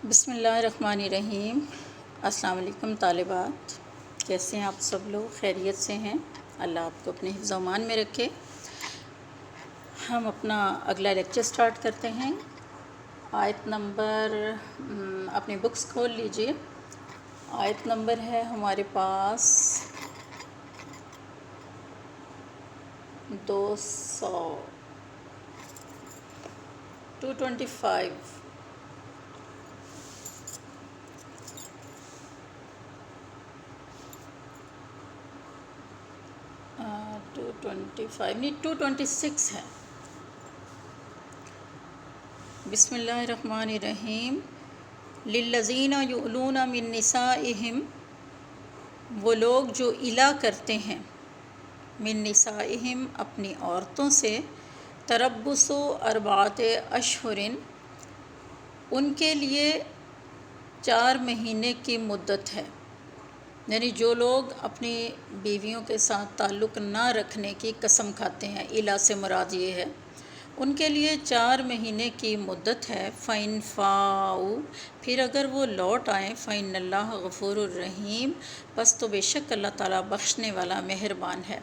بسم اللہ الرحمن الرحیم۔ السلام علیکم طالبات، کیسے ہیں آپ سب لوگ؟ خیریت سے ہیں؟ اللہ آپ کو اپنے حفظ و امان میں رکھے۔ ہم اپنا اگلا لیکچر سٹارٹ کرتے ہیں۔ آیت نمبر اپنی بکس کھول لیجئے۔ آیت نمبر ہے ہمارے پاس 225۔ 225 نہیں 226 ہے۔ بسم اللہ الرحمن الرحیم۔ للذین یؤلون من نسائہم، وہ لوگ جو الا کرتے ہیں من نسائہم اپنی عورتوں سے، تربص اربعۃ اشہر، ان کے لیے 4 مہینے کی مدت ہے۔ یعنی جو لوگ اپنی بیویوں کے ساتھ تعلق نہ رکھنے کی قسم کھاتے ہیں، الا سے مراد یہ ہے، ان کے لیے 4 مہینے کی مدت ہے۔ فَإِن فَاؤوا، پھر اگر وہ لوٹ آئیں، فَإِنَّ اللَّهَ غَفُورٌ رَحِيمٌ، پس تو بے شک اللہ تعالیٰ بخشنے والا مہربان ہے۔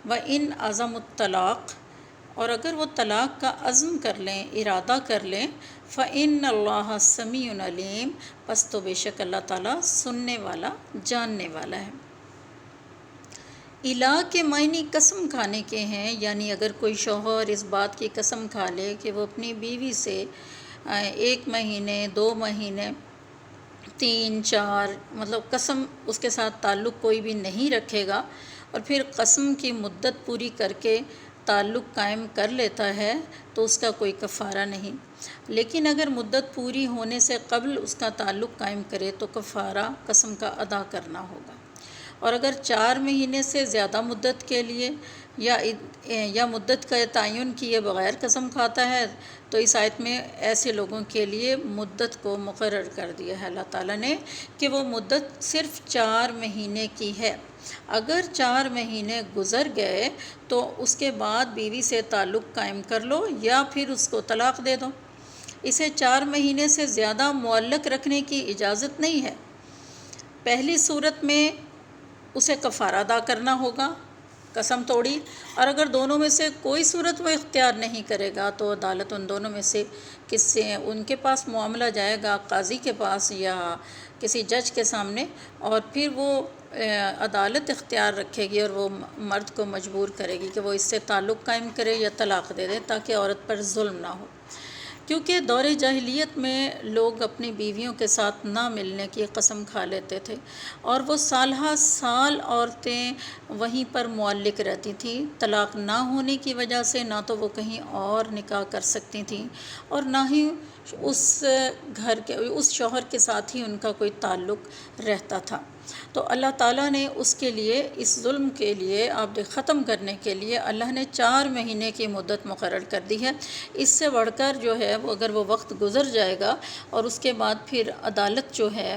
وَإِنْ عَزَمُوا الطَّلَاقَ، اور اگر وہ طلاق کا عزم کر لیں، ارادہ کر لیں، فَإِنَّ اللَّهَ سَمِيعٌ عَلِيمٌ، پس تو بے شک اللہ تعالیٰ سننے والا، جاننے والا ہے۔ الا کے معنی قسم کھانے کے ہیں، یعنی اگر کوئی شوہر اس بات کی قسم کھا لے کہ وہ اپنی بیوی سے 1 مہینے، 2 مہینے، 3، 4 مطلب قسم اس کے ساتھ تعلق کوئی بھی نہیں رکھے گا، اور پھر قسم کی مدت پوری کر کے تعلق قائم کر لیتا ہے تو اس کا کوئی کفارہ نہیں۔ لیکن اگر مدت پوری ہونے سے قبل اس کا تعلق قائم کرے تو کفارہ قسم کا ادا کرنا ہوگا۔ اور اگر 4 مہینے سے زیادہ مدت کے لیے یا مدت کا تعین کیے بغیر قسم کھاتا ہے تو اس آیت میں ایسے لوگوں کے لیے مدت کو مقرر کر دیا ہے اللہ تعالیٰ نے کہ وہ مدت صرف 4 مہینے کی ہے۔ اگر 4 مہینے گزر گئے تو اس کے بعد بیوی سے تعلق قائم کر لو یا پھر اس کو طلاق دے دو۔ اسے 4 مہینے سے زیادہ معلق رکھنے کی اجازت نہیں ہے۔ پہلی صورت میں اسے کفارہ ادا کرنا ہوگا، قسم توڑی، اور اگر دونوں میں سے کوئی صورت وہ اختیار نہیں کرے گا تو عدالت ان دونوں میں سے ان کے پاس معاملہ جائے گا، قاضی کے پاس یا کسی جج کے سامنے، اور پھر وہ عدالت اختیار رکھے گی اور وہ مرد کو مجبور کرے گی کہ وہ اس سے تعلق قائم کرے یا طلاق دے دے تاکہ عورت پر ظلم نہ ہو۔ کیونکہ دور جاہلیت میں لوگ اپنی بیویوں کے ساتھ نہ ملنے کی قسم کھا لیتے تھے، اور وہ سالہ سال عورتیں وہیں پر معلق رہتی تھیں۔ طلاق نہ ہونے کی وجہ سے نہ تو وہ کہیں اور نکاح کر سکتی تھیں اور نہ ہی اس شوہر کے ساتھ ہی ان کا کوئی تعلق رہتا تھا۔ تو اللہ تعالیٰ نے اس کے لیے، اس ظلم کے لیے، آپ ختم کرنے کے لیے اللہ نے 4 مہینے کی مدت مقرر کر دی ہے۔ اس سے بڑھ کر جو ہے اگر وہ وقت گزر جائے گا اور اس کے بعد پھر عدالت جو ہے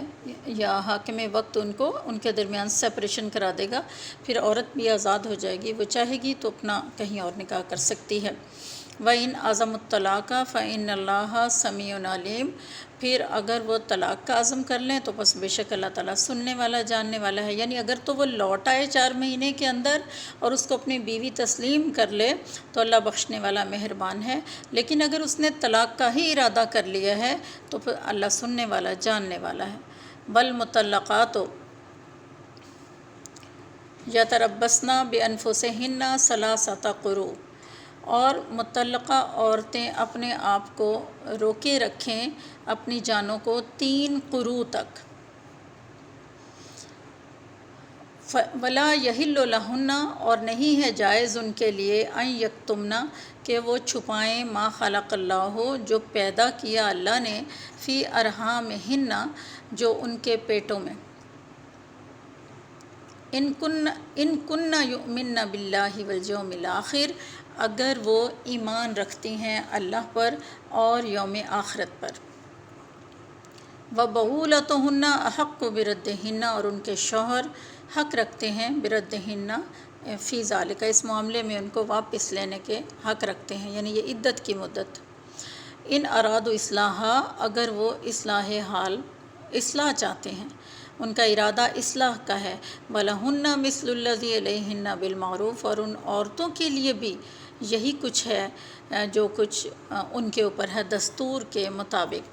یا حاکم وقت ان کے درمیان سپریشن کرا دے گا، پھر عورت بھی آزاد ہو جائے گی، وہ چاہے گی تو اپنا کہیں اور نکاح کر سکتی ہے۔ وَإِنْ عَزَمُوا الطَّلَاقَ فَإِنَّ اللَّهَ سَمِيعٌ عَلِيمٌ، پھر اگر وہ طلاق کا عزم کر لیں تو بس بے شک اللہ تعالیٰ سننے والا، جاننے والا ہے۔ یعنی اگر تو وہ لوٹ آئے 4 مہینے کے اندر اور اس کو اپنی بیوی تسلیم کر لے تو اللہ بخشنے والا مہربان ہے، لیکن اگر اس نے طلاق کا ہی ارادہ کر لیا ہے تو پھر اللہ سننے والا، جاننے والا ہے۔ وَالْمُطَلَّقَاتُ یتربصن بانفسہن ثلاثۃ قروء، اور مطلقہ عورتیں اپنے آپ کو روکے رکھیں، اپنی جانوں کو 3 قروء تک۔ ولا یحل لہن، اور نہیں ہے جائز ان کے لیے، ان یکتمن، کہ وہ چھپائیں، ما خلق اللہ، جو پیدا کیا اللہ نے، فی ارحامہن، جو ان کے پیٹوں میں، ان کن یؤمن باللہ والیوم الآخر، اگر وہ ایمان رکھتی ہیں اللہ پر اور یوم آخرت پر۔ وَبُعُولَتُهُنَّ أَحَقُّ بِرَدِّهِنَّ، اور ان کے شوہر حق رکھتے ہیں، بِرَدِّهِنَّ فی ذالک، اس معاملے میں ان کو واپس لینے کے حق رکھتے ہیں، یعنی یہ عدت کی مدت۔ ان اراد و اصلاح، اگر وہ اصلاح چاہتے ہیں، ان کا ارادہ اصلاح کا ہے، وَلَهُنَّ مِثْلُ الَّذِي عَلَيْهِنَّ بِالْمَعْرُوفِ، اور ان عورتوں کے لیے بھی یہی کچھ ہے جو کچھ ان کے اوپر ہے دستور کے مطابق،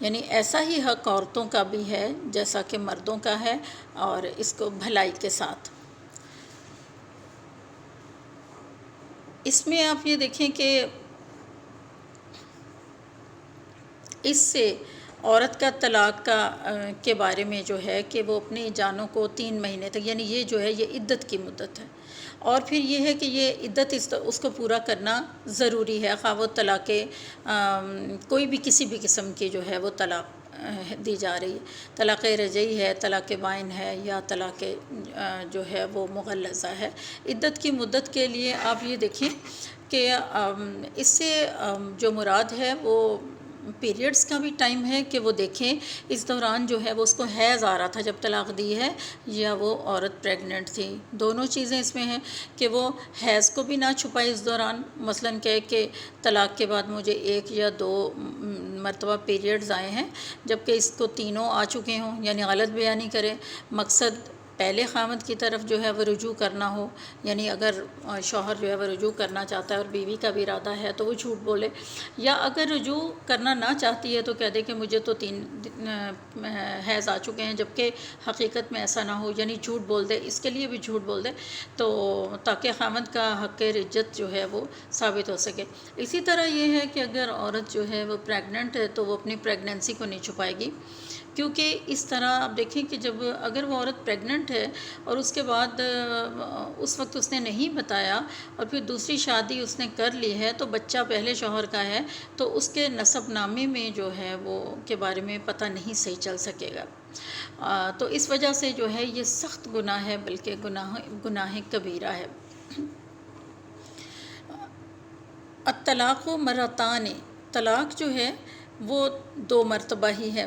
یعنی ایسا ہی حق عورتوں کا بھی ہے جیسا کہ مردوں کا ہے، اور اس کو بھلائی کے ساتھ۔ اس میں آپ یہ دیکھیں کہ اس سے عورت کا طلاق کے بارے میں جو ہے کہ وہ اپنی جانوں کو 3 مہینے تک، یعنی یہ جو ہے یہ عدت کی مدت ہے، اور پھر یہ ہے کہ یہ عدت اس کو پورا کرنا ضروری ہے، خواہ وہ طلاق کوئی بھی کسی بھی قسم کی جو ہے وہ طلاق دی جا رہی ہے، طلاق رجعی ہے، طلاق بائن ہے، یا طلاق جو ہے وہ مغلظہ ہے۔ عدت کی مدت کے لیے آپ یہ دیکھیں کہ اس سے جو مراد ہے وہ پیریڈز کا بھی ٹائم ہے کہ وہ دیکھیں اس دوران جو ہے وہ اس کو حیض آ رہا تھا جب طلاق دی ہے، یا وہ عورت پریگننٹ تھی، دونوں چیزیں اس میں ہیں کہ وہ حیض کو بھی نہ چھپائے اس دوران، مثلاً کہ طلاق کے بعد مجھے 1 یا 2 مرتبہ پیریڈز آئے ہیں، جبکہ اس کو تینوں آ چکے ہوں، یعنی غلط بیانی کرے، مقصد پہلے خامد کی طرف جو ہے وہ رجوع کرنا ہو، یعنی اگر شوہر جو ہے وہ رجوع کرنا چاہتا ہے اور بیوی کا بھی ارادہ ہے تو وہ جھوٹ بولے، یا اگر رجوع کرنا نہ چاہتی ہے تو کہہ دے کہ مجھے تو 3 حیض آ چکے ہیں، جبکہ حقیقت میں ایسا نہ ہو، یعنی جھوٹ بول دے، اس کے لیے بھی جھوٹ بول دے تو تاکہ خامد کا حق رجعت جو ہے وہ ثابت ہو سکے۔ اسی طرح یہ ہے کہ اگر عورت جو ہے وہ پریگننٹ ہے تو وہ اپنی پریگننسی کو نہیں چھپائے گی، کیونکہ اس طرح آپ دیکھیں کہ جب اگر وہ عورت پریگننٹ ہے اور اس کے بعد اس وقت اس نے نہیں بتایا اور پھر دوسری شادی اس نے کر لی ہے تو بچہ پہلے شوہر کا ہے، تو اس کے نسب نامے میں جو ہے وہ کے بارے میں پتہ نہیں صحیح چل سکے گا، تو اس وجہ سے جو ہے یہ سخت گناہ ہے، بلکہ گناہ کبیرہ ہے۔ الطلاق مرتان، طلاق جو ہے وہ 2 مرتبہ ہی ہے۔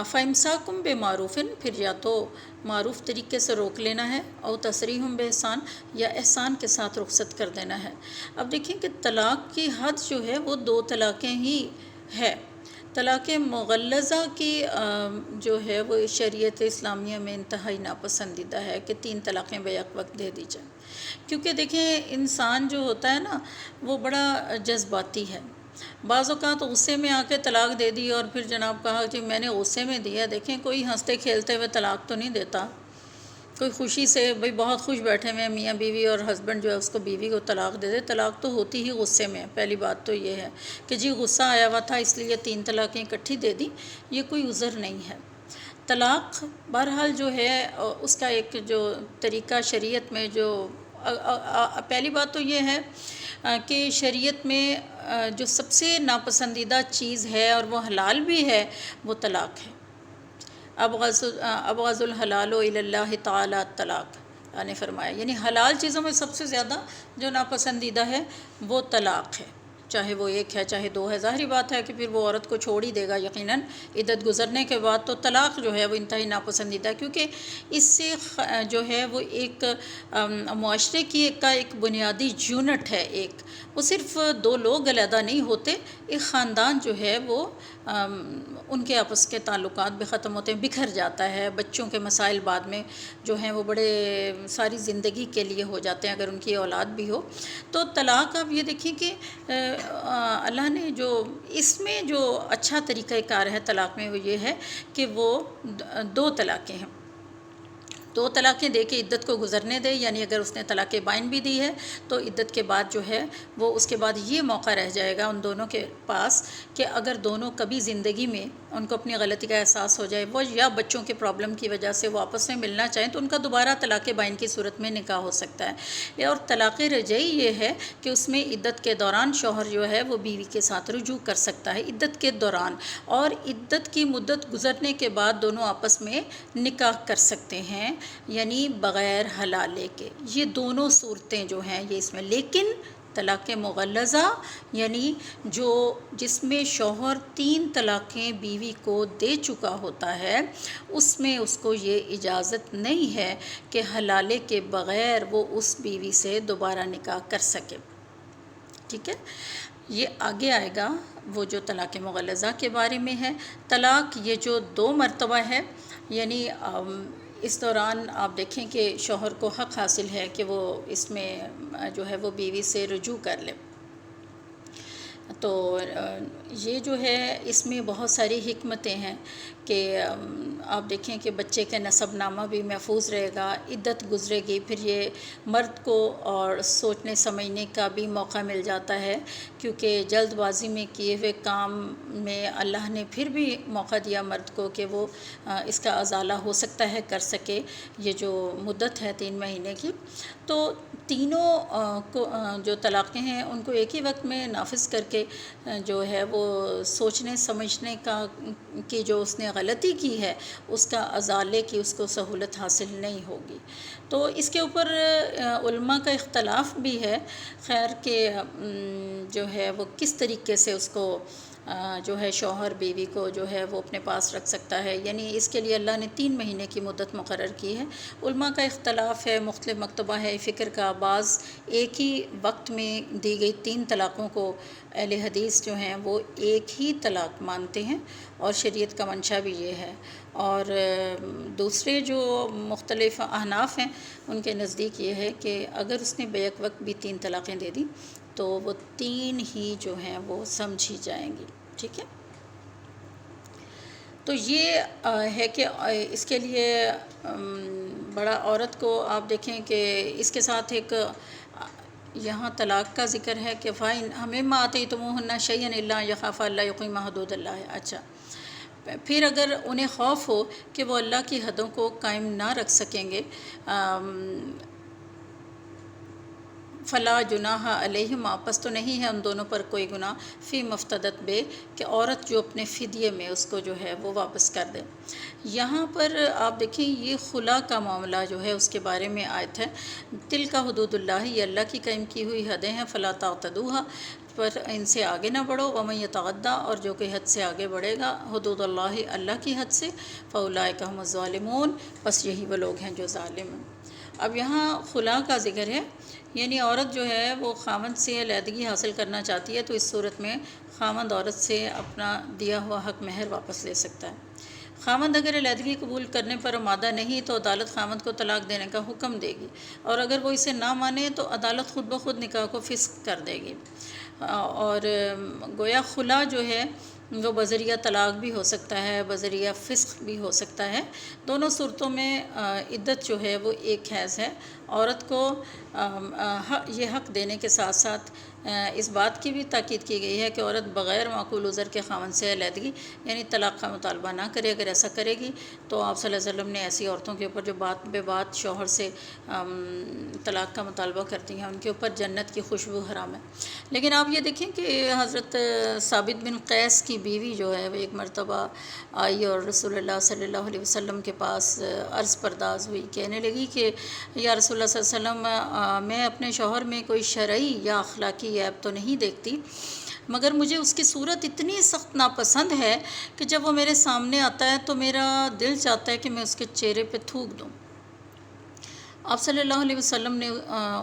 فَإِمْسَاكٌ بِمَعْرُوفٍ، پھر یا تو معروف طریقے سے روک لینا ہے، او تسریح بِإِحْسَان، یا احسان کے ساتھ رخصت کر دینا ہے۔ اب دیکھیں کہ طلاق کی حد جو ہے وہ 2 طلاقیں ہی ہے۔ طلاق مغلظہ کی جو ہے وہ شریعت اسلامیہ میں انتہائی ناپسندیدہ ہے کہ 3 طلاقیں بیک وقت دے دی جائیں، کیونکہ دیکھیں انسان جو ہوتا ہے نا وہ بڑا جذباتی ہے، بعض اوقات غصے میں آ کے طلاق دے دی اور پھر جناب کہا کہ میں نے غصے میں دیا۔ دیکھیں کوئی ہنستے کھیلتے ہوئے طلاق تو نہیں دیتا، کوئی خوشی سے بھئی بہت خوش بیٹھے ہوئے میاں بیوی اور ہسبینڈ جو ہے اس کو بیوی کو طلاق دے دے، طلاق تو ہوتی ہی غصے میں۔ پہلی بات تو یہ ہے کہ جی غصہ آیا ہوا تھا اس لیے 3 طلاقیں اکٹھی دے دی، یہ کوئی عذر نہیں ہے۔ طلاق بہرحال جو ہے اس کا ایک جو طریقہ شریعت میں جو پہلی بات تو یہ ہے کہ شریعت میں جو سب سے ناپسندیدہ چیز ہے اور وہ حلال بھی ہے وہ طلاق ہے۔ ابغض الحلال الی اللہ تعالی الطلاق نے فرمایا، یعنی حلال چیزوں میں سب سے زیادہ جو ناپسندیدہ ہے وہ طلاق ہے، چاہے وہ 1 ہے چاہے 2 ہے۔ ظاہری بات ہے کہ پھر وہ عورت کو چھوڑ ہی دے گا یقیناً عدت گزرنے کے بعد، تو طلاق جو ہے وہ انتہائی ناپسندیدہ ہے، کیونکہ اس سے جو ہے وہ ایک معاشرے کا ایک بنیادی یونٹ ہے، وہ صرف 2 لوگ علیحدہ نہیں ہوتے، ایک خاندان جو ہے وہ ان کے آپس کے تعلقات بھی ختم ہوتے ہیں، بکھر جاتا ہے، بچوں کے مسائل بعد میں جو ہیں وہ بڑے ساری زندگی کے لیے ہو جاتے ہیں اگر ان کی اولاد بھی ہو۔ تو طلاق آپ یہ دیکھیں کہ اللہ نے جو اس میں جو اچھا طریقہ کار ہے طلاق میں وہ یہ ہے کہ وہ 2 طلاقیں ہیں، 2 طلاقیں دے کے عدت کو گزرنے دے، یعنی اگر اس نے طلاق بائن بھی دی ہے تو عدت کے بعد جو ہے وہ اس کے بعد یہ موقع رہ جائے گا ان دونوں کے پاس کہ اگر دونوں کبھی زندگی میں ان کو اپنی غلطی کا احساس ہو جائے، وہ یا بچوں کے پرابلم کی وجہ سے وہ آپس میں ملنا چاہیں تو ان کا دوبارہ طلاق بائن کی صورت میں نکاح ہو سکتا ہے۔ اور طلاق رجعی یہ ہے کہ اس میں عدت کے دوران شوہر جو ہے وہ بیوی کے ساتھ رجوع کر سکتا ہے عدت کے دوران، اور عدت کی مدت گزرنے کے بعد دونوں آپس میں نکاح کر سکتے ہیں، یعنی بغیر حلالے کے۔ یہ دونوں صورتیں جو ہیں یہ اس میں، لیکن طلاق مغلظہ یعنی جس میں شوہر 3 طلاقیں بیوی کو دے چکا ہوتا ہے، اس میں اس کو یہ اجازت نہیں ہے کہ حلالے کے بغیر وہ اس بیوی سے دوبارہ نکاح کر سکے۔ ٹھیک ہے، یہ آگے آئے گا وہ جو طلاق مغلظہ کے بارے میں ہے۔ طلاق یہ جو 2 مرتبہ ہے، یعنی اس دوران آپ دیکھیں کہ شوہر کو حق حاصل ہے کہ وہ اس میں جو ہے وہ بیوی سے رجوع کر لے۔ تو یہ جو ہے اس میں بہت ساری حکمتیں ہیں کہ آپ دیکھیں کہ بچے کا نسب نامہ بھی محفوظ رہے گا، عدت گزرے گی، پھر یہ مرد کو اور سوچنے سمجھنے کا بھی موقع مل جاتا ہے، کیونکہ جلد بازی میں کیے ہوئے کام میں اللہ نے پھر بھی موقع دیا مرد کو کہ وہ اس کا ازالہ ہو سکتا ہے کر سکے، یہ جو مدت ہے 3 مہینے کی۔ تو تینوں کو جو طلاقیں ہیں ان کو ایک ہی وقت میں نافذ کر کے جو ہے وہ سوچنے سمجھنے کی جو اس نے غلطی کی ہے اس کا ازالے کی اس کو سہولت حاصل نہیں ہوگی۔ تو اس کے اوپر علماء کا اختلاف بھی ہے، خیر کہ جو ہے وہ کس طریقے سے اس کو جو ہے شوہر بیوی کو جو ہے وہ اپنے پاس رکھ سکتا ہے، یعنی اس کے لیے اللہ نے 3 مہینے کی مدت مقرر کی ہے۔ علماء کا اختلاف ہے، مختلف مکتبہ ہے فکر کا، بعض ایک ہی وقت میں دی گئی 3 طلاقوں کو اہل حدیث جو ہیں وہ ایک ہی طلاق مانتے ہیں، اور شریعت کا منشا بھی یہ ہے۔ اور دوسرے جو مختلف احناف ہیں ان کے نزدیک یہ ہے کہ اگر اس نے بیک وقت بھی 3 طلاقیں دے دی تو وہ 3 ہی جو ہیں وہ سمجھی جائیں گی، ٹھیک ہے۔ تو یہ ہے کہ اس کے لیے بڑا عورت کو آپ دیکھیں کہ اس کے ساتھ ایک یہاں طلاق کا ذکر ہے کہ فائن ہمیں آتیتموہن شیئا الا یخافا الا یقیما حدود اللہ۔ اچھا، پھر اگر انہیں خوف ہو کہ وہ اللہ کی حدوں کو قائم نہ رکھ سکیں گے، فلا جناح علیہما، پس تو نہیں ہے ان دونوں پر کوئی گناہ، فی مفتدت بے، کہ عورت جو اپنے فدیے میں اس کو جو ہے وہ واپس کر دے۔ یہاں پر آپ دیکھیں یہ خلا کا معاملہ جو ہے اس کے بارے میں آیت ہے، تلک حدود اللہ، یہ اللہ کی قائم کی ہوئی حدیں ہیں، فلا تعتدوها، پر ان سے آگے نہ بڑھو، ومن یتعدی، اور جو کہ حد سے آگے بڑھے گا حدود اللہ، اللہ کی حد سے، فاولئک هم الظالمون، بس یہی وہ لوگ ہیں جو ظالم ہیں۔ اب یہاں خلا کا ذکر ہے، یعنی عورت جو ہے وہ خاوند سے علیحدگی حاصل کرنا چاہتی ہے تو اس صورت میں خاوند عورت سے اپنا دیا ہوا حق مہر واپس لے سکتا ہے۔ خاوند اگر علیحدگی قبول کرنے پر آمادہ نہیں تو عدالت خاوند کو طلاق دینے کا حکم دے گی، اور اگر وہ اسے نہ مانے تو عدالت خود بخود نکاح کو فسخ کر دے گی۔ اور گویا خلا جو ہے وہ بذریعہ طلاق بھی ہو سکتا ہے، بذریعہ فسخ بھی ہو سکتا ہے، دونوں صورتوں میں عدت جو ہے وہ ایک حیض ہے۔ عورت کو یہ حق دینے کے ساتھ ساتھ اس بات کی بھی تاکید کی گئی ہے کہ عورت بغیر معقول عذر کے خاوند سے علیحدگی یعنی طلاق کا مطالبہ نہ کرے، اگر ایسا کرے گی تو آپ صلی اللہ علیہ وسلم نے ایسی عورتوں کے اوپر جو بات بے بات شوہر سے طلاق کا مطالبہ کرتی ہیں ان کے اوپر جنت کی خوشبو حرام ہے۔ لیکن آپ یہ دیکھیں کہ حضرت ثابت بن قیس کی بیوی جو ہے وہ ایک مرتبہ آئی اور رسول اللہ صلی اللہ علیہ وسلم کے پاس عرض پرداز ہوئی، کہنے لگی کہ یا رسول اللہ صلی اللہ علیہ وسلم، میں اپنے شوہر میں کوئی شرعی یا اخلاقی عیب تو نہیں دیکھتی، مگر مجھے اس کی صورت اتنی سخت ناپسند ہے کہ جب وہ میرے سامنے آتا ہے تو میرا دل چاہتا ہے کہ میں اس کے چہرے پہ تھوک دوں۔ آپ صلی اللہ علیہ وسلم نے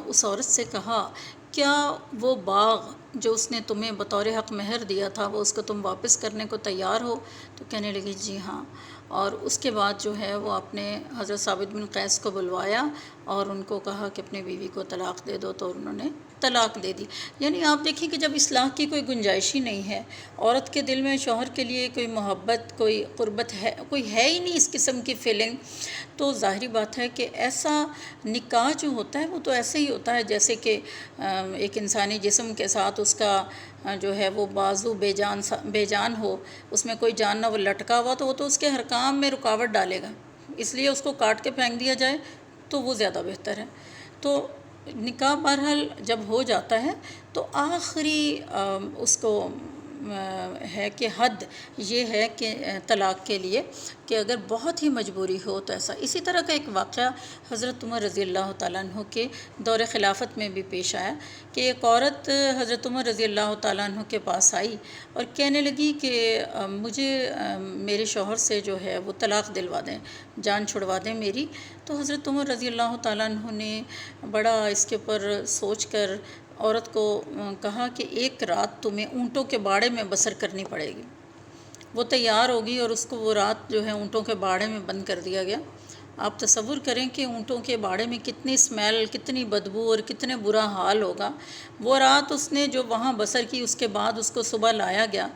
اس عورت سے کہا، کیا وہ باغ جو اس نے تمہیں بطور حق مہر دیا تھا وہ اس کو تم واپس کرنے کو تیار ہو؟ تو کہنے لگی جی ہاں۔ اور اس کے بعد جو ہے وہ اپنے حضرت ثابت بن قیس کو بلوایا اور ان کو کہا کہ اپنی بیوی کو طلاق دے دو، تو انہوں نے طلاق دے دی۔ یعنی آپ دیکھیں کہ جب اصلاح کی کوئی گنجائش ہی نہیں ہے، عورت کے دل میں شوہر کے لیے کوئی محبت، کوئی قربت ہے، کوئی ہے ہی نہیں اس قسم کی فیلنگ، تو ظاہری بات ہے کہ ایسا نکاح جو ہوتا ہے وہ تو ایسے ہی ہوتا ہے جیسے کہ ایک انسانی جسم کے ساتھ اس کا جو ہے وہ بازو بے جان ہو، اس میں کوئی جان نہ وہ لٹکا ہوا، تو وہ تو اس کے ہر کام میں رکاوٹ ڈالے گا، اس لیے اس کو کاٹ کے پھینک دیا جائے تو وہ زیادہ بہتر ہے۔ تو نکاح بہرحال جب ہو جاتا ہے تو آخری اس کو ہے کہ حد یہ ہے کہ طلاق کے لیے کہ اگر بہت ہی مجبوری ہو تو ایسا۔ اسی طرح کا ایک واقعہ حضرت عمر رضی اللہ تعالیٰ عنہ کے دور خلافت میں بھی پیش آیا کہ ایک عورت حضرت عمر رضی اللہ تعالیٰ عنہ کے پاس آئی اور کہنے لگی کہ مجھے میرے شوہر سے جو ہے وہ طلاق دلوا دیں، جان چھڑوا دیں میری۔ تو حضرت عمر رضی اللہ تعالیٰ عنہ نے بڑا اس کے اوپر سوچ کر عورت کو کہا کہ ایک رات تمہیں اونٹوں کے باڑے میں بسر کرنی پڑے گی۔ وہ تیار ہوگی اور اس کو وہ رات جو ہے اونٹوں کے باڑے میں بند کر دیا گیا۔ آپ تصور کریں کہ اونٹوں کے باڑے میں کتنی اسمیل، کتنی بدبو اور کتنے برا حال ہوگا۔ وہ رات اس نے جو وہاں بسر کی، اس کے بعد اس کو صبح لایا گیا۔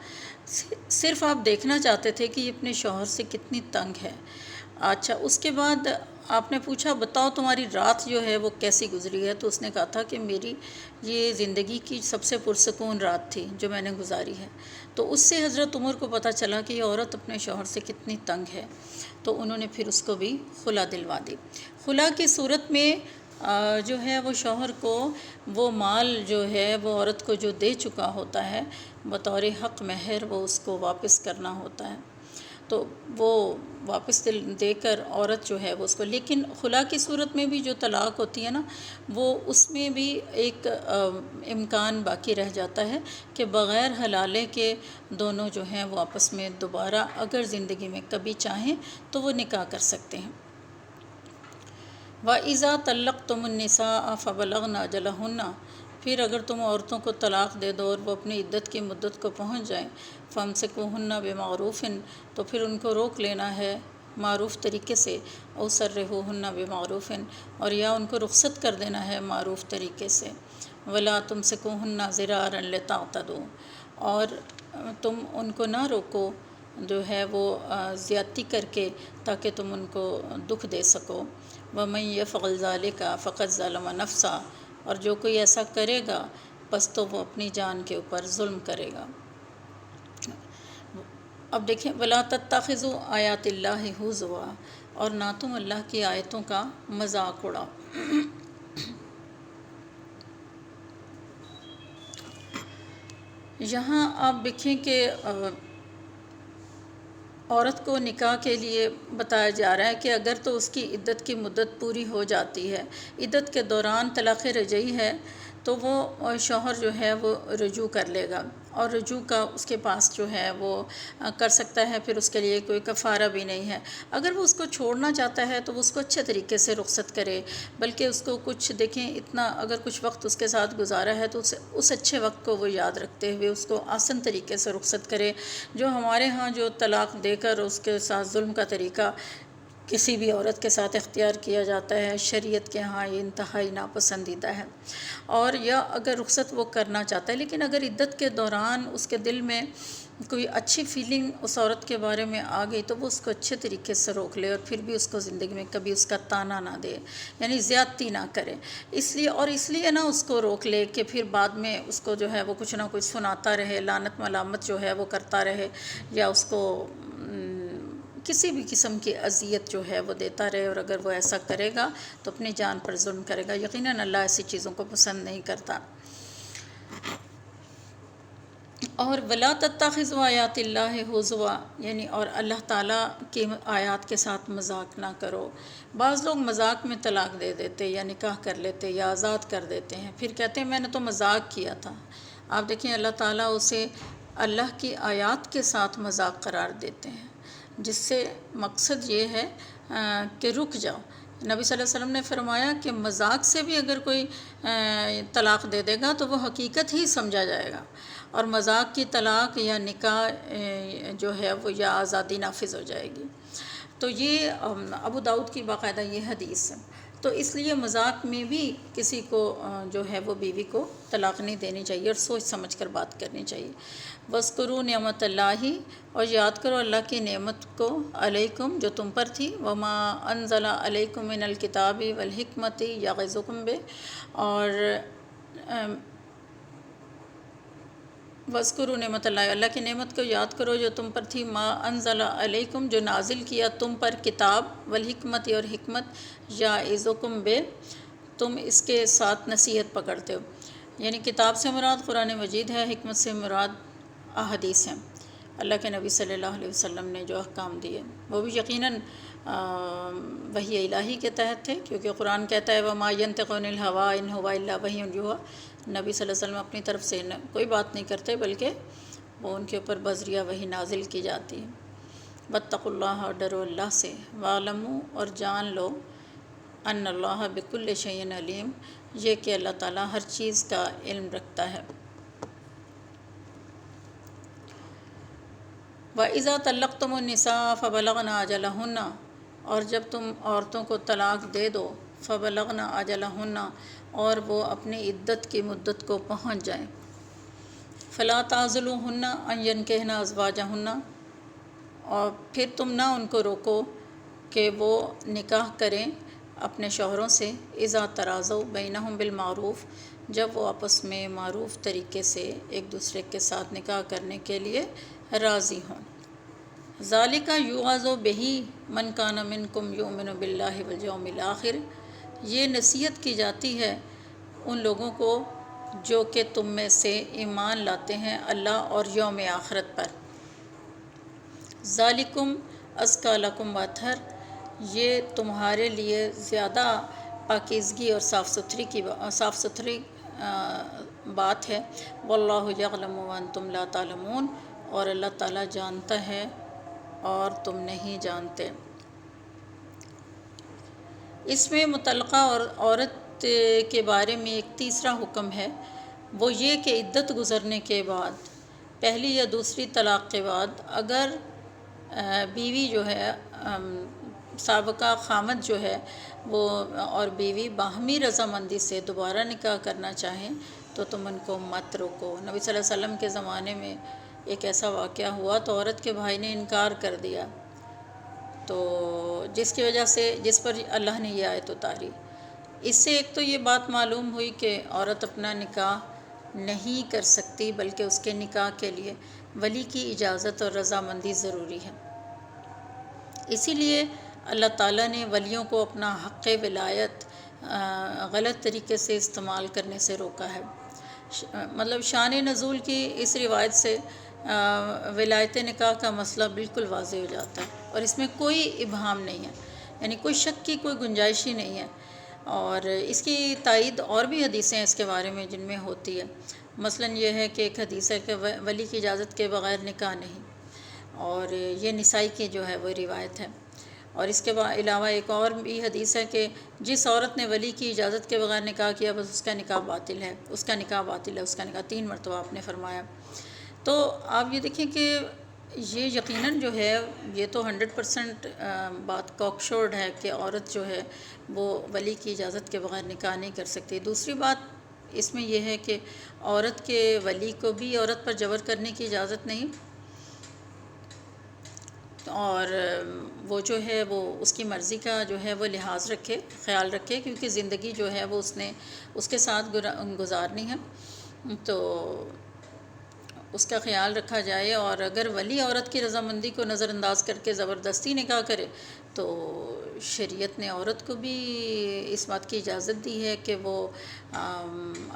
صرف آپ دیکھنا چاہتے تھے کہ یہ اپنے شوہر سے کتنی تنگ ہے۔ اچھا، اس کے بعد آپ نے پوچھا بتاؤ تمہاری رات جو ہے وہ کیسی گزری ہے؟ تو اس نے کہا تھا کہ میری یہ زندگی کی سب سے پرسکون رات تھی جو میں نے گزاری ہے۔ تو اس سے حضرت عمر کو پتہ چلا کہ یہ عورت اپنے شوہر سے کتنی تنگ ہے، تو انہوں نے پھر اس کو بھی خلا دلوا دی۔ خلا کی صورت میں جو ہے وہ شوہر کو وہ مال جو ہے وہ عورت کو جو دے چکا ہوتا ہے بطور حق مہر، وہ اس کو واپس کرنا ہوتا ہے۔ تو وہ واپس دے کر عورت جو ہے وہ اس کو، لیکن خلا کی صورت میں بھی جو طلاق ہوتی ہے نا، وہ اس میں بھی ایک امکان باقی رہ جاتا ہے کہ بغیر حلالے کے دونوں جو ہیں وہ آپس میں دوبارہ اگر زندگی میں کبھی چاہیں تو وہ نکاح کر سکتے ہیں۔ وَإِذَا طَلَّقْتُمُ النِّسَاءَ فَبَلَغْنَ أَجَلَهُنَّ، پھر اگر تم عورتوں کو طلاق دے دو اور وہ اپنی عدت کی مدت کو پہنچ جائیں، فَامْسِكُوهُنَّ بِمَعْرُوفٍ، تو پھر ان کو روک لینا ہے معروف طریقے سے، أَوْ سَرِّحُوهُنَّ بِمَعْرُوفٍ، اور یا ان کو رخصت کر دینا ہے معروف طریقے سے۔ وَلَا تُمْسِكُوهُنَّ ضِرَارًا لِتَعْتَدُوا، اور تم ان کو نہ روکو جو ہے وہ زیادتی کر کے تاکہ تم ان کو دکھ دے سکو۔ وَمَن يَفْعَلْ ذَلِكَ فَقَدْ ظَلَمَ نَفْسَهُ، اور جو کوئی ایسا کرے گا بس تو وہ اپنی جان کے اوپر ظلم کرے گا۔ اب دیکھیں، وَلَا تَتَّخِذُوا آیَاتِ اللَّهِ هُزُوًا، اور نہ تم اللہ کی آیتوں کا مذاق اڑاؤ۔ یہاں آپ دیکھیں کہ عورت کو نکاح کے لیے بتایا جا رہا ہے کہ اگر تو اس کی عدت کی مدت پوری ہو جاتی ہے، عدت کے دوران طلاق رجعی ہے، تو وہ شوہر جو ہے وہ رجوع کر لے گا، اور رجوع کا اس کے پاس جو ہے وہ کر سکتا ہے، پھر اس کے لیے کوئی کفارہ بھی نہیں ہے۔ اگر وہ اس کو چھوڑنا چاہتا ہے تو وہ اس کو اچھے طریقے سے رخصت کرے، بلکہ اس کو کچھ دیکھیں اتنا اگر کچھ وقت اس کے ساتھ گزارا ہے تو اس اچھے وقت کو وہ یاد رکھتے ہوئے اس کو آسن طریقے سے رخصت کرے۔ جو ہمارے ہاں جو طلاق دے کر اس کے ساتھ ظلم کا طریقہ کسی بھی عورت کے ساتھ اختیار کیا جاتا ہے، شریعت کے ہاں یہ انتہائی ناپسندیدہ ہے۔ اور یا اگر رخصت وہ کرنا چاہتا ہے، لیکن اگر عدت کے دوران اس کے دل میں کوئی اچھی فیلنگ اس عورت کے بارے میں آ گئی تو وہ اس کو اچھے طریقے سے روک لے، اور پھر بھی اس کو زندگی میں کبھی اس کا تانا نہ دے، یعنی زیادتی نہ کرے۔ اس لیے نہ اس کو روک لے کہ پھر بعد میں اس کو جو ہے وہ کچھ نہ کچھ سناتا رہے، لعنت ملامت جو ہے وہ کرتا رہے، یا اس کو کسی بھی قسم کی اذیت جو ہے وہ دیتا رہے۔ اور اگر وہ ایسا کرے گا تو اپنی جان پر ظلم کرے گا۔ یقیناً اللہ ایسی چیزوں کو پسند نہیں کرتا۔ اور وَلَا تَتَّخِذُوا آیَاتِ اللَّهِ هُزُوًا، یعنی اور اللہ تعالیٰ کی آیات کے ساتھ مذاق نہ کرو۔ بعض لوگ مذاق میں طلاق دے دیتے یا نکاح کر لیتے یا آزاد کر دیتے ہیں، پھر کہتے ہیں میں نے تو مذاق کیا تھا۔ آپ دیکھیں اللہ تعالیٰ اسے اللہ کی آیات کے ساتھ مذاق قرار دیتے ہیں، جس سے مقصد یہ ہے کہ رک جاؤ۔ نبی صلی اللہ علیہ وسلم نے فرمایا کہ مذاق سے بھی اگر کوئی طلاق دے دے گا تو وہ حقیقت ہی سمجھا جائے گا، اور مذاق کی طلاق یا نکاح جو ہے وہ یا آزادی نافذ ہو جائے گی۔ تو یہ ابو داؤد کی باقاعدہ یہ حدیث ہے۔ تو اس لیے مذاق میں بھی کسی کو جو ہے وہ بیوی کو طلاق نہیں دینی چاہیے، اور سوچ سمجھ کر بات کرنی چاہیے۔ وَاذْكُرُوا نِعْمَتَ اللَّهِ، اور یاد کرو اللہ کی نعمت کو، علیکم جو تم پر تھی، وَمَا أَنزَلَ عَلَيْكُم مِّنَ الْكِتَابِ وَالْحِكْمَةِ يَعِظُكُم بِهِ، اور وَاذْكُرُوا نعمت اللہ، اللہ کی نعمت کو یاد کرو جو تم پر تھی، ما انزل علیکم جو نازل کیا تم پر کتاب، والحکمت اور حکمت، یعظکم بہ تم اس کے ساتھ نصیحت پکڑتے ہو۔ یعنی کتاب سے مراد قرآن مجید ہے، حکمت سے مراد احادیث ہیں، اللہ کے نبی صلی اللہ علیہ وسلم نے جو احکام دیے وہ بھی یقیناً وحی الہی کے تحت تھے، کیونکہ قرآن کہتا ہے وَمَا يَنطِقُ عَنِ الْهَوَىٰ إِنْ هُوَ إِلَّا وَحْيٌ يُوحَىٰ، نبی صلی اللہ علیہ وسلم اپنی طرف سے کوئی بات نہیں کرتے، بلکہ وہ ان کے اوپر بذریعہ وحی نازل کی جاتی ہے۔ وَاتَّقُوا اللَّهَ، اور ڈرو اللہ سے، وَاعْلَمُوا اور جان لو، ان اللہ بکل شیء علیم، یہ کہ اللہ تعالیٰ ہر چیز کا علم رکھتا ہے۔ وَإِذَا طَلَّقْتُمُ النِّسَاءَ فَبَلَغْنَ أَجَلَهُنَّ، اور جب تم عورتوں کو طلاق دے دو، فَبَلَغْنَ أَجَلَهُنَّ، اور وہ اپنی عدت کی مدت کو پہنچ جائیں، فَلَا تَعْضُلُوهُنَّ أَن يَنكِحْنَ أَزْوَاجَهُنَّ، اور پھر تم نہ ان کو روکو کہ وہ نکاح کریں اپنے شوہروں سے، اذا تراضوا بینہم بالمعروف، جب وہ آپس میں معروف طریقے سے ایک دوسرے کے ساتھ نکاح کرنے کے لیے راضی ہوں۔ ذالک یوعظ بہ من کان منکم یؤمن باللہ والیوم الآخر، یہ نصیحت کی جاتی ہے ان لوگوں کو جو کہ تم میں سے ایمان لاتے ہیں اللہ اور یوم آخرت پر۔ ذالکم ازکی لکم واطہر، یہ تمہارے لیے زیادہ پاکیزگی اور صاف ستھری بات ہے۔ واللہ یعلم وانتم لا تعلمون، اور اللہ تعالیٰ جانتا ہے اور تم نہیں جانتے۔ اس میں مطلقہ اور عورت کے بارے میں ایک تیسرا حکم ہے، وہ یہ کہ عدت گزرنے کے بعد، پہلی یا دوسری طلاق کے بعد، اگر بیوی جو ہے سابقہ خامد جو ہے وہ اور بیوی باہمی رضامندی سے دوبارہ نکاح کرنا چاہیں تو تم ان کو مت روکو۔ نبی صلی اللہ علیہ وسلم کے زمانے میں ایک ایسا واقعہ ہوا تو عورت کے بھائی نے انکار کر دیا، تو جس کی وجہ سے جس پر اللہ نے یہ آیت اتاری۔ اس سے ایک تو یہ بات معلوم ہوئی کہ عورت اپنا نکاح نہیں کر سکتی، بلکہ اس کے نکاح کے لیے ولی کی اجازت اور رضامندی ضروری ہے۔ اسی لیے اللہ تعالیٰ نے ولیوں کو اپنا حق ولایت غلط طریقے سے استعمال کرنے سے روکا ہے۔ مطلب شان نزول کی اس روایت سے ولایت نکاح کا مسئلہ بالکل واضح ہو جاتا ہے، اور اس میں کوئی ابہام نہیں ہے، یعنی کوئی شک کی کوئی گنجائش ہی نہیں ہے۔ اور اس کی تائید اور بھی حدیثیں ہیں اس کے بارے میں جن میں ہوتی ہے۔ مثلاً یہ ہے کہ ایک حدیث ہے کہ ولی کی اجازت کے بغیر نکاح نہیں، اور یہ نسائی کی جو ہے وہ روایت ہے۔ اور اس کے علاوہ ایک اور بھی حدیث ہے کہ جس عورت نے ولی کی اجازت کے بغیر نکاح کیا بس اس کا نکاح باطل ہے، اس کا نکاح باطل ہے، اس کا نکاح 3 مرتبہ آپ نے فرمایا۔ تو آپ یہ دیکھیں کہ یہ یقیناً جو ہے یہ تو 100% بات کوکشورڈ ہے کہ عورت جو ہے وہ ولی کی اجازت کے بغیر نکاح نہیں کر سکتی۔ دوسری بات اس میں یہ ہے کہ عورت کے ولی کو بھی عورت پر جبر کرنے کی اجازت نہیں، اور وہ جو ہے وہ اس کی مرضی کا جو ہے وہ لحاظ رکھے، خیال رکھے، کیونکہ زندگی جو ہے وہ اس نے اس کے ساتھ گزارنی ہے، تو اس کا خیال رکھا جائے۔ اور اگر ولی عورت کی رضامندی کو نظر انداز کر کے زبردستی نکاح کرے تو شریعت نے عورت کو بھی اس بات کی اجازت دی ہے کہ وہ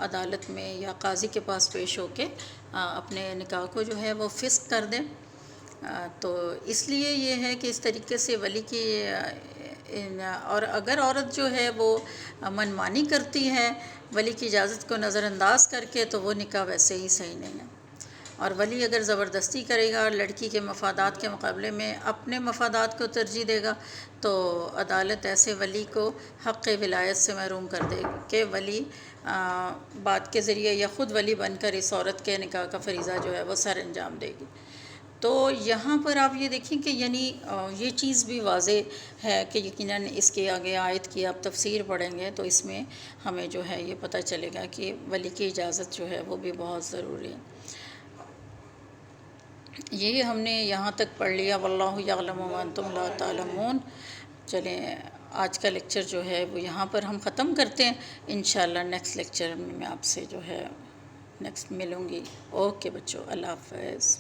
عدالت میں یا قاضی کے پاس پیش ہو کے اپنے نکاح کو جو ہے وہ فسخ کر دیں۔ تو اس لیے یہ ہے کہ اس طریقے سے ولی کی اور اگر عورت جو ہے وہ منمانی کرتی ہے ولی کی اجازت کو نظر انداز کر کے تو وہ نکاح ویسے ہی صحیح نہیں ہے۔ اور ولی اگر زبردستی کرے گا لڑکی کے مفادات کے مقابلے میں اپنے مفادات کو ترجیح دے گا تو عدالت ایسے ولی کو حق ولایت سے محروم کر دے گی کہ ولی بات کے ذریعے یا خود ولی بن کر اس عورت کے نکاح کا فریضہ جو ہے وہ سر انجام دے گی۔ تو یہاں پر آپ یہ دیکھیں کہ یعنی یہ چیز بھی واضح ہے کہ یقیناً اس کے آگے آیت کی آپ تفسیر پڑھیں گے تو اس میں ہمیں جو ہے یہ پتہ چلے گا کہ ولی کی اجازت جو ہے وہ بھی بہت ضروری ہے۔ یہی ہم نے یہاں تک پڑھ لیا، واللہ یعلم وانتم لا تعلمون۔ چلیں آج کا لیکچر جو ہے وہ یہاں پر ہم ختم کرتے ہیں، انشاءاللہ نیکسٹ لیکچر میں آپ سے جو ہے نیکسٹ ملوں گی۔ اوکے بچوں، اللہ حافظ۔